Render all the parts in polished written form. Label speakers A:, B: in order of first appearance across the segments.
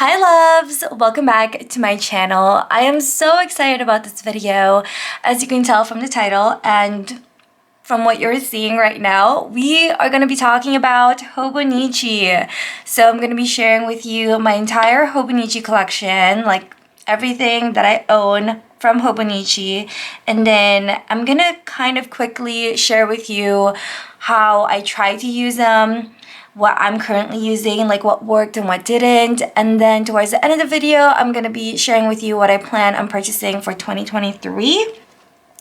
A: Hi loves! Welcome back to my channel. I am so excited about this video, as you can tell from the title and from what you're seeing right now. We are going to be talking about Hobonichi. So I'm going to be sharing with you my entire Hobonichi collection, like everything that I own from Hobonichi, and then I'm going to kind of quickly share with you how I try to use them, what I'm currently using, like what worked and what didn't, and then towards the end of the video I'm gonna be sharing with you what I plan on purchasing for 2023.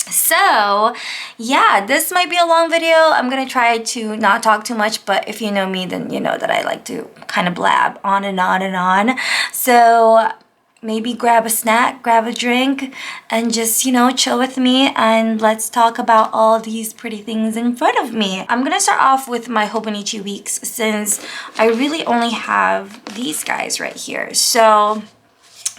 A: So yeah, this might be a long video. I'm gonna try to not talk too much, but if you know me, then you know that I like to kind of blab on and on and on. So maybe grab a snack, grab a drink, and just, you know, chill with me and let's talk about all these pretty things in front of me. I'm gonna start off with my Hobonichi Weeks since I really only have these guys right here. So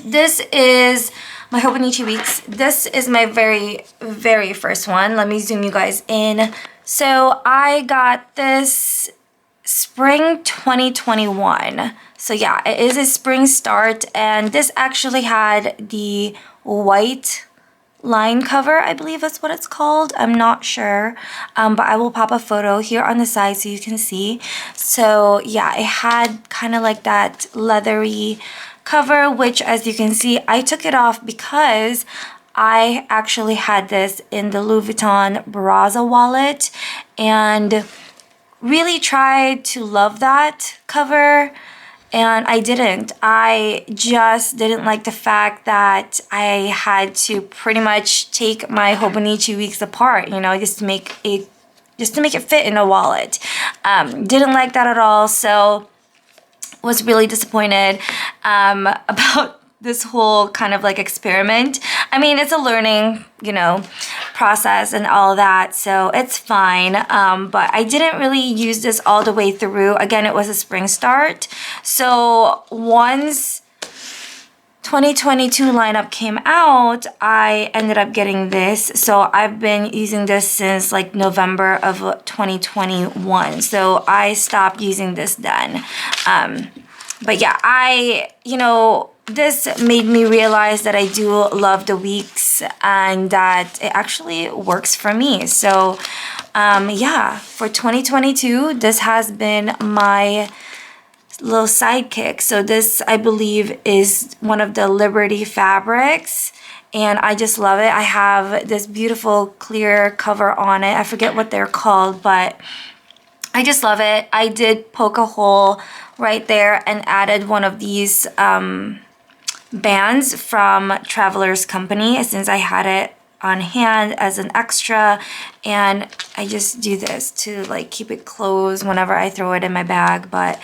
A: this is my Hobonichi Weeks. This is my very first one. Let me zoom you guys in. So I got this spring 2021. So yeah, it is a spring start, and this actually had the white line cover, I believe that's what it's called. I'm not sure, but I will pop a photo here on the side so you can see. So yeah, it had kind of like that leathery cover, which as you can see, I took it off because I actually had this in the Louis Vuitton Brazza wallet and really tried to love that cover. And I didn't. I just didn't like the fact that I had to pretty much take my Hobonichi Weeks apart, you know, just to make it fit in a wallet. Didn't like that at all. So was really disappointed about this whole kind of like experiment. I mean, it's a learning, you know, process and all that, so it's fine. But I didn't really use this all the way through. Again, it was a spring start. So once 2022 lineup came out, I ended up getting this. So I've been using this since like November of 2021. So I stopped using this then. But yeah, you know, this made me realize that I do love the Weeks and that it actually works for me. So yeah, for 2022, this has been my little sidekick. So this, I believe, is one of the Liberty fabrics, and I just love it. I have this beautiful clear cover on it. I forget what they're called, but I just love it. I did poke a hole right there and added one of these bands from TRAVELER'S company since I had it on hand as an extra, and I just do this to like keep it closed whenever I throw it in my bag. But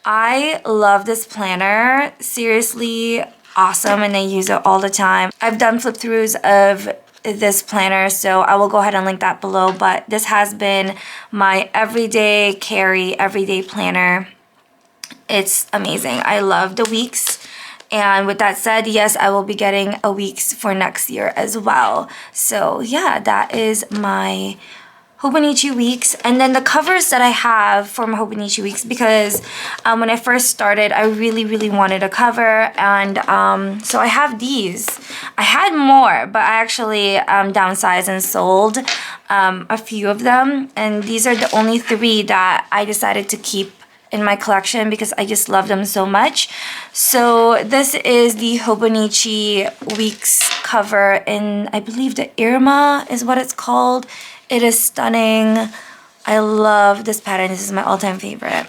A: I love this planner. Seriously awesome, and I use it all the time. I've done flip throughs of this planner, so I will go ahead and link that below, but this has been my everyday carry, everyday planner. It's amazing. I love the Weeks. And with that said, yes, I will be getting a Weeks for next year as well. So yeah, that is my Hobonichi Weeks. And then the covers that I have for my Hobonichi Weeks, because when I first started, I really wanted a cover. And so I have these. I had more, but I actually downsized and sold a few of them. And these are the only 3 that I decided to keep in my collection because I just love them so much. So this is the Hobonichi Weeks cover in, I believe, the Irma is what it's called. It is stunning. I love this pattern. This is my all-time favorite.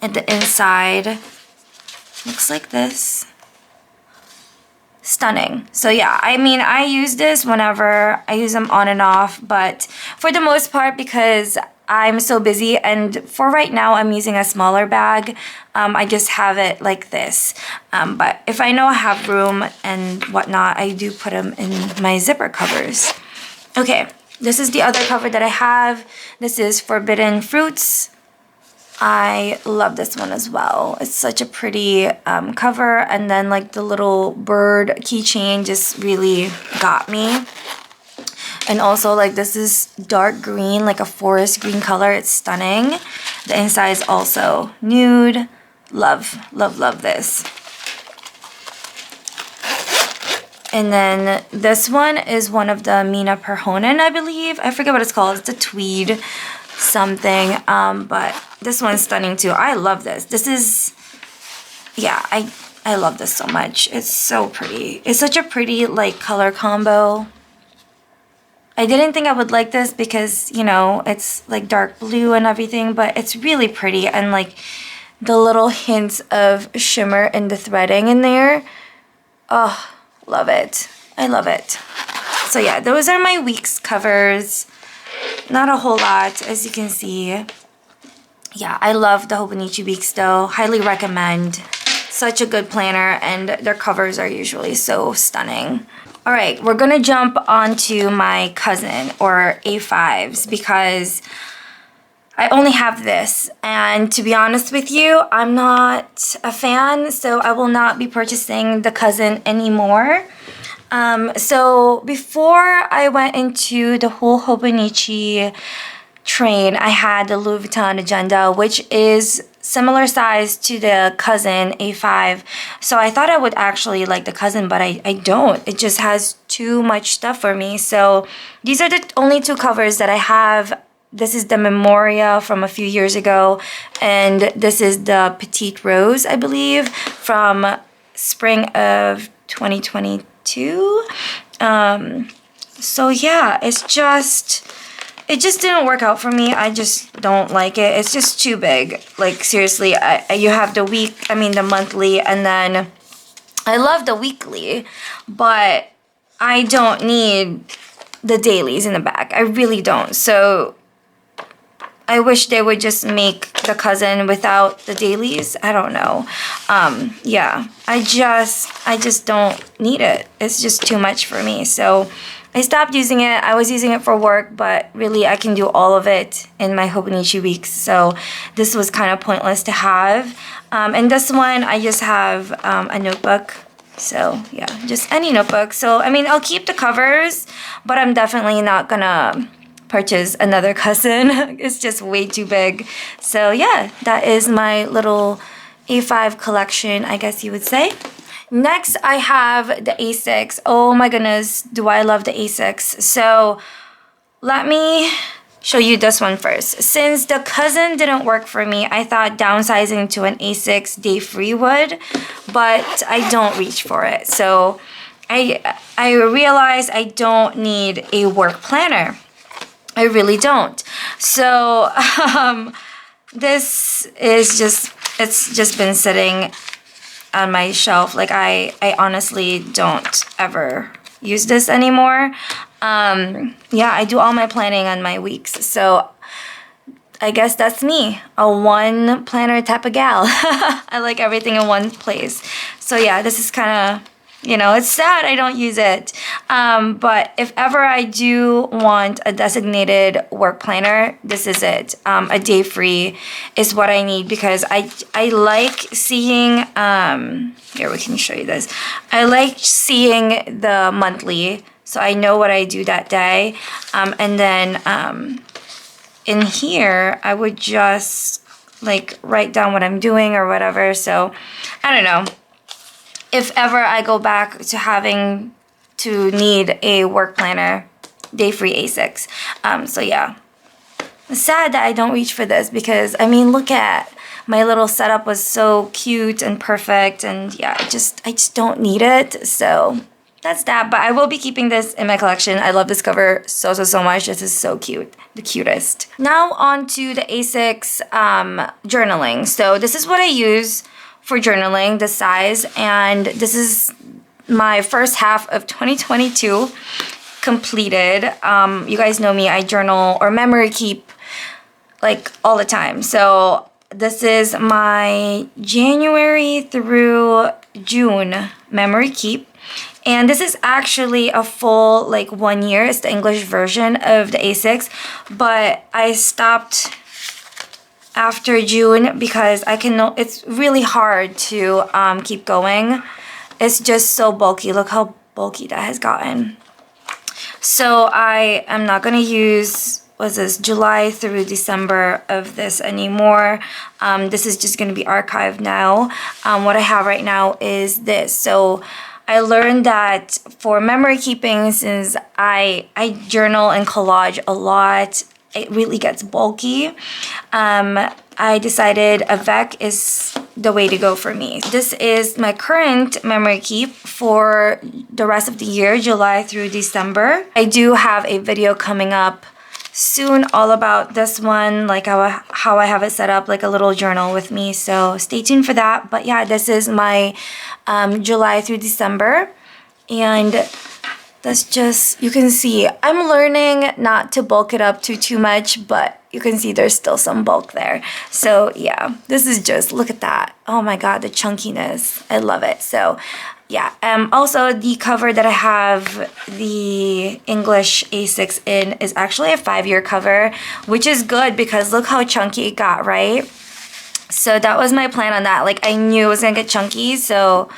A: And the inside looks like this. Stunning. So yeah, I mean, I use this whenever I use them on and off, but for the most part, because I'm so busy, and for right now I'm using a smaller bag, I just have it like this. But if I know I have room and whatnot, I do put them in my zipper covers. Okay, this is the other cover that I have. This is Forbidden Fruits. I love this one as well. It's such a pretty cover, and then like the little bird keychain just really got me. And also, like, this is dark green, like a forest green color. It's stunning. The inside is also nude. Love, love, love this. And then this one is one of the Mina Perhonen, I believe. I forget what it's called. It's a tweed something. But this one's stunning too. I love this. This is, yeah, I love this so much. It's so pretty. It's such a pretty like color combo. I didn't think I would like this because, you know, it's like dark blue and everything, but it's really pretty, and like the little hints of shimmer in the threading in there. Oh, love it. I love it. So yeah, those are my weeks covers. Not a whole lot, as you can see. Yeah, I love the Hobonichi Weeks though. Highly recommend. Such a good planner, and their covers are usually so stunning. All right, we're gonna jump onto my cousin, or A5s, because I only have this, and to be honest with you, I'm not a fan, so I will not be purchasing the cousin anymore. So before I went into the whole Hobonichi train, I had the Louis Vuitton Agenda, which is similar size to the cousin A5. So I thought I would actually like the cousin, but I don't. It just has too much stuff for me. So these are the only two covers that I have. This is the Memoria from a few years ago, and this is the Petite Rose, I believe, from spring of 2022. So yeah, it just didn't work out for me. I just don't like it. It's just too big. Like seriously, you have the monthly, and then I love the weekly, but I don't need the dailies in the back. I really don't. So I wish they would just make the cousin without the dailies. I don't know. Yeah, I just don't need it. It's just too much for me. So I stopped using it. I was using it for work, but really I can do all of it in my Hobonichi Weeks. So this was kind of pointless to have. And this one, I just have a notebook. So yeah, just any notebook. So I mean, I'll keep the covers, but I'm definitely not gonna purchase another cousin. It's just way too big. So yeah, that is my little A5 collection, I guess you would say. Next, I have the A6. Oh my goodness, do I love the A6. So let me show you this one first. Since the cousin didn't work for me, I thought downsizing to an A6 day free would, but I don't reach for it. So I realized I don't need a work planner. I really don't. So this is it's just been sitting on my shelf. Like I honestly don't ever use this anymore. Yeah, I do all my planning on my weeks. So I guess that's me, a one planner type of gal. I like everything in one place. So yeah, this is kind of, you know, it's sad I don't use it. But if ever I do want a designated work planner, this is it. A day free is what I need, because I like seeing, here we can show you this. I like seeing the monthly, so I know what I do that day. And then in here, I would just like write down what I'm doing or whatever. So I don't know. If ever I go back to having to need a work planner, day free A6. So yeah, it's sad that I don't reach for this, because I mean, look at my little setup was so cute and perfect, and yeah, I just don't need it. So that's that. But I will be keeping this in my collection. I love this cover so much. This is so cute, the cutest. Now on to the A6 journaling. So this is what I use for journaling, the size, and this is my first half of 2022 completed. You guys know me, I journal or memory keep like all the time. So this is my January through June memory keep. And this is actually a full like 1 year. It's the English version of the A6, but I stopped after June because it's really hard to keep going. It's just so bulky. Look how bulky that has gotten. So I am not gonna use, what's this, July through December of this anymore. This is just gonna be archived now. What I have right now is this. So I learned that for memory keeping, since I journal and collage a lot, it really gets bulky. I decided a VEC is the way to go for me. This is my current memory keep for the rest of the year, July through December. I do have a video coming up soon all about this one, like how I have it set up, like a little journal with me. So stay tuned for that. But yeah, this is my July through December. And that's just, you can see, I'm learning not to bulk it up too much, but you can see there's still some bulk there. So yeah, this is just, look at that. Oh my God, the chunkiness. I love it. So yeah, also the cover that I have the English A6 in is actually a 5-year cover, which is good because look how chunky it got, right? So that was my plan on that. Like I knew it was gonna get chunky, so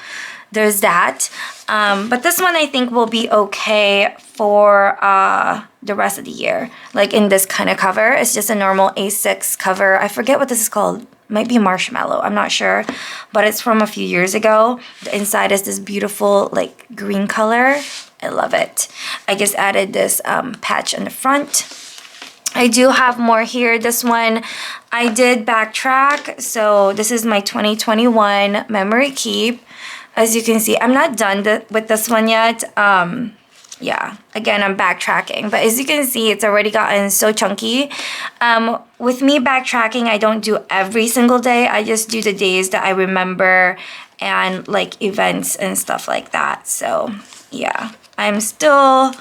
A: there's that. But this one I think will be okay for the rest of the year. Like in this kind of cover. It's just a normal A6 cover. I forget what this is called. Might be marshmallow. I'm not sure. But it's from a few years ago. The inside is this beautiful like green color. I love it. I just added this patch on the front. I do have more here. This one I did backtrack. So this is my 2021 memory keep. As you can see, I'm not done with this one yet. Yeah, again, I'm backtracking. But as you can see, it's already gotten so chunky. With me backtracking, I don't do every single day. I just do the days that I remember and like events and stuff like that. So yeah, I'm still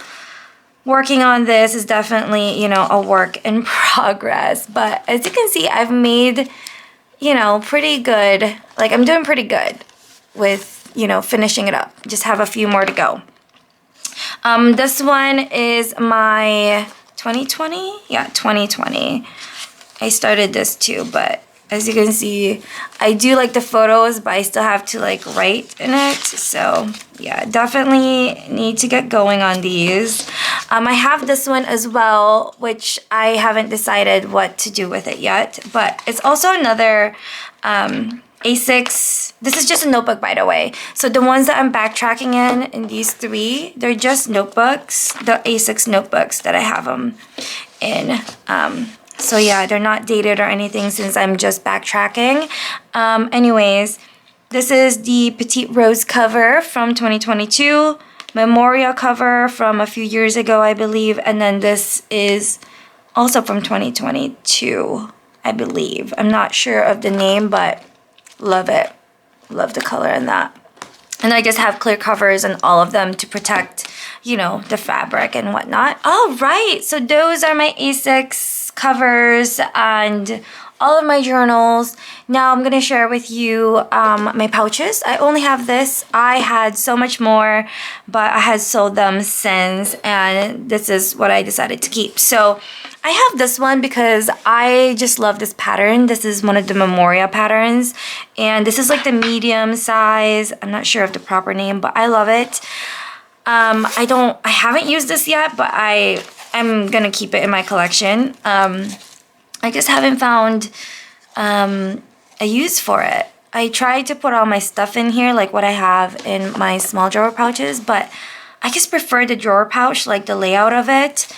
A: working on this. It's definitely, you know, a work in progress. But as you can see, I've made, you know, pretty good. Like I'm doing pretty good with, you know, finishing it up. Just have a few more to go. This one is my 2020? Yeah, 2020. I started this too, but as you can see, I do like the photos, but I still have to like write in it. So yeah, definitely need to get going on these. I have this one as well, which I haven't decided what to do with it yet, but it's also another A6. This is just a notebook, by the way. So the ones that I'm backtracking in these 3, they're just notebooks, the A6 notebooks that I have them in. So yeah, they're not dated or anything since I'm just backtracking. Anyways, this is the Petite Rose cover from 2022, Memorial cover from a few years ago, I believe, and then this is also from 2022, I believe. I'm not sure of the name, but love it. Love the color in that. And I just have clear covers on all of them to protect, you know, the fabric and whatnot. All right, so those are my A6 covers and all of my journals. Now I'm gonna share with you my pouches. I only have this. I had so much more, but I had sold them since, and this is what I decided to keep. So I have this one because I just love this pattern. This is one of the Memoria patterns, and this is like the medium size. I'm not sure of the proper name, but I love it. I haven't used this yet, but I'm gonna keep it in my collection. I just haven't found a use for it. I tried to put all my stuff in here, like what I have in my small drawer pouches, but I just prefer the drawer pouch, like the layout of it.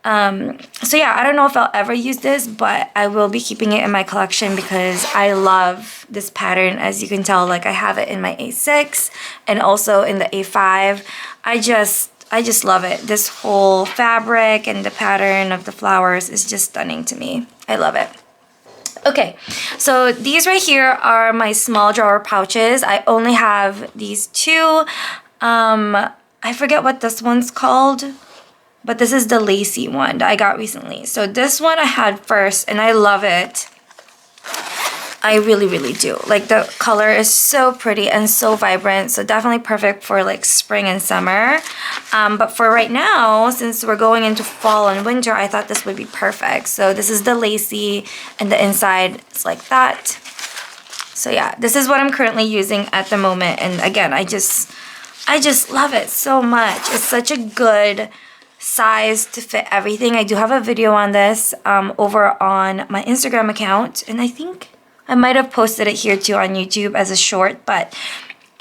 A: So yeah, I don't know if I'll ever use this, but I will be keeping it in my collection because I love this pattern. As you can tell, like I have it in my A6 and also in the A5. I just love it. This whole fabric and the pattern of the flowers is just stunning to me. I love it. Okay, so these right here are my small drawer pouches. I only have these 2. I forget what this one's called, but this is the lacy one that I got recently. So this one I had first, and I love it. I really, really do. Like the color is so pretty and so vibrant. So definitely perfect for like spring and summer. But for right now, since we're going into fall and winter, I thought this would be perfect. So this is the lacy, and the inside is like that. So yeah, this is what I'm currently using at the moment. And again, I just love it so much. It's such a good size to fit everything. I do have a video on this over on my Instagram account, and I think I might have posted it here too on YouTube as a short, but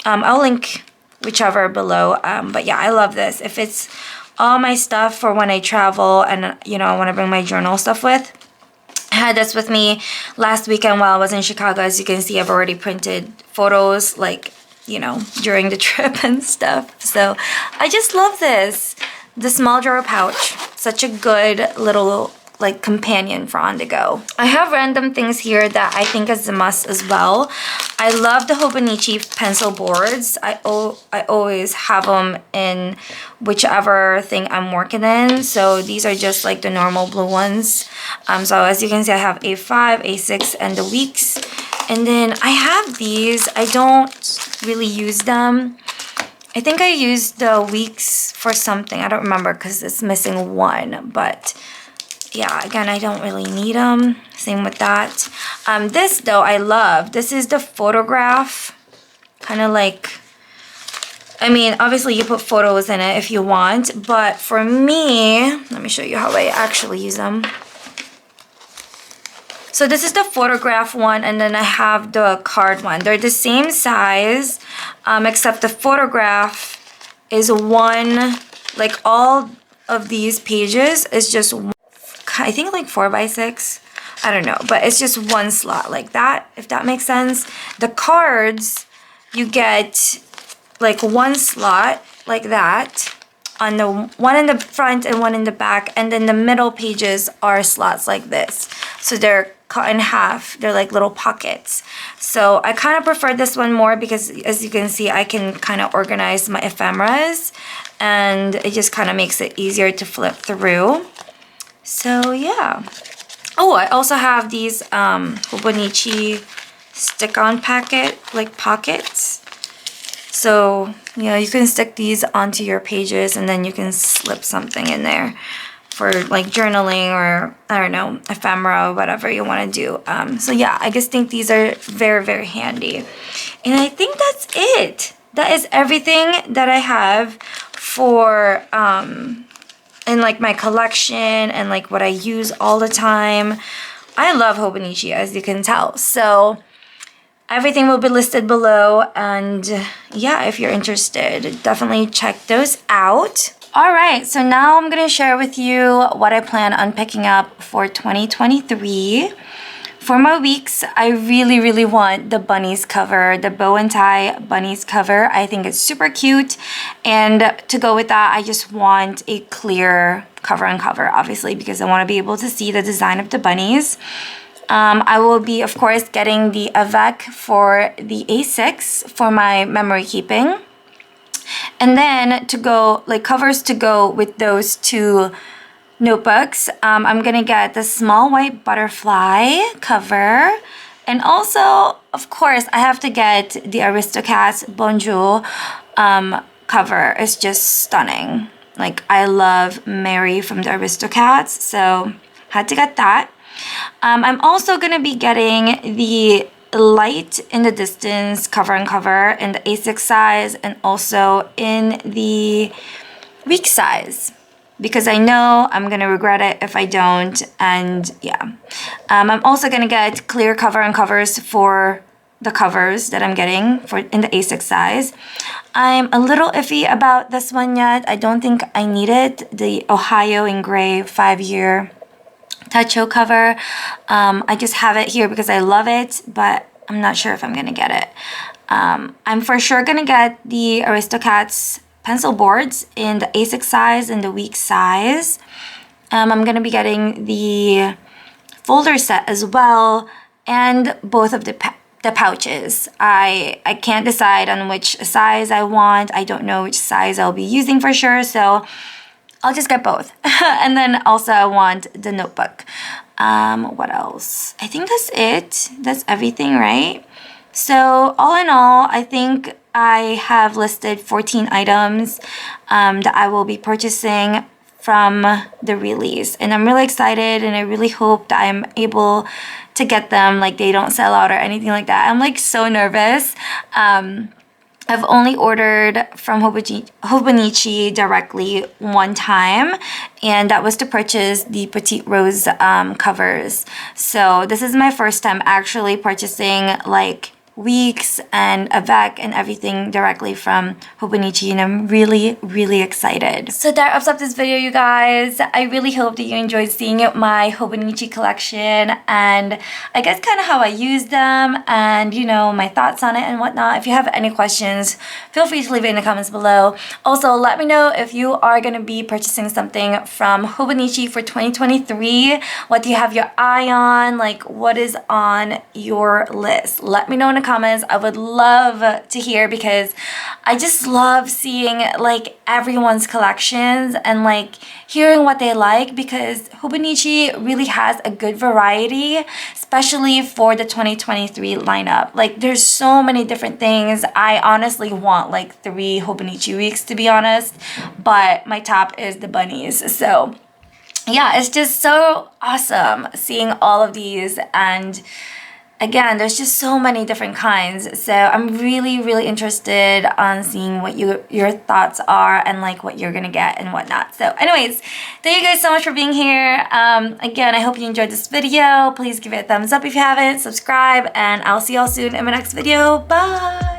A: I'll link whichever below. But yeah, I love this. If it's all my stuff for when I travel and, you know, I want to bring my journal stuff with. I had this with me last weekend while I was in Chicago. As you can see, I've already printed photos, like, you know, during the trip and stuff. So I just love this. The small drawer pouch. Such a good little, like, companion for on the go. I have random things here that I think is a must as well. I love the Hobonichi pencil boards. I always have them in whichever thing I'm working in. So these are just like the normal blue ones. So as you can see, I have A5, A6, and the Weeks. And then I have these. I don't really use them. I think I used the Weeks for something. I don't remember because it's missing one. But yeah, again, I don't really need them. Same with that. This though, I love. This is the photograph. Kind of like, I mean, obviously you put photos in it if you want. But for me, let me show you how I actually use them. So this is the photograph one, and then I have the card one. They're the same size, except the photograph is one, like all of these pages is just, I think like 4x6. I don't know, but it's just one slot like that, if that makes sense. The cards, you get like one slot like that, on the one in the front and one in the back, and then the middle pages are slots like this. So they're cut in half. They're like little pockets. So I kind of prefer this one more because, as you can see, I can kind of organize my ephemeras, and it just kind of makes it easier to flip through. So yeah. Oh, I also have these Hobonichi stick-on packet, like pockets. So, you know, you can stick these onto your pages, and then you can slip something in there for like journaling or, I don't know, ephemera, whatever you want to do. So yeah, I just think these are very, very handy. And I think that's it. That is everything that I have for, in like my collection and like what I use all the time. I love Hobonichi, as you can tell. So everything will be listed below, and yeah, if you're interested, definitely check those out. All right, so now I'm gonna share with you what I plan on picking up for 2023. For my weeks, I really, really want the bunnies cover, the bow and tie bunnies cover. I think it's super cute. And to go with that, I just want a clear cover on cover, obviously, because I want to be able to see the design of the bunnies. I will be, of course, getting the avec for the A6 for my memory keeping. And then to go, like covers to go with those two notebooks, I'm gonna get the small white butterfly cover. And also, of course, I have to get the Aristocats Bonjour cover. It's just stunning. Like, I love Mary from the Aristocats, so had to get that. I'm also gonna be getting the Light in the Distance cover and cover in the A6 size, and also in the Week size, because I know I'm gonna regret it if I don't. And yeah, I'm also gonna get clear cover and covers for the covers that I'm getting for in the A6 size. I'm a little iffy about this one yet. I don't think I need it. The Ohio in Gray 5-year Techo cover. I just have it here because I love it, but I'm not sure if I'm gonna get it. I'm for sure gonna get the Aristocats pencil boards in the A6 size and the Week size. I'm gonna be getting the folder set as well, and both of the pouches. I can't decide on which size I want. I don't know which size I'll be using for sure, so I'll just get both. And then also I want the notebook. What else? I think that's it. That's everything, right? So all in all, I think I have listed 14 items that I will be purchasing from the release. And I'm really excited, and I really hope that I'm able to get them, like they don't sell out or anything like that. I'm like so nervous. I've only ordered from Hobonichi directly one time, and that was to purchase the Petite Rose covers. So this is my first time actually purchasing like Weeks and Avec and everything directly from Hobonichi, and I'm really excited. So that wraps up this video, you guys. I really hope that you enjoyed seeing my Hobonichi collection and I guess kind of how I use them and, you know, my thoughts on it and whatnot. If you have any questions, feel free to leave it in the comments below. Also, let me know if you are going to be purchasing something from Hobonichi for 2023. What do you have your eye on? Like, what is on your list? Let me know in the comments. I would love to hear because I just love seeing like everyone's collections and like hearing what they like, because Hobonichi really has a good variety, especially for the 2023 lineup. Like, there's so many different things. I honestly want like 3 Hobonichi Weeks, to be honest, but my top is the bunnies. So yeah, it's just so awesome seeing all of these, and again, there's just so many different kinds. So I'm really interested on seeing what your thoughts are and like what you're gonna get and whatnot. So anyways, thank you guys so much for being here. Again, I hope you enjoyed this video. Please give it a thumbs up if you haven't, subscribe, and I'll see y'all soon in my next video. Bye!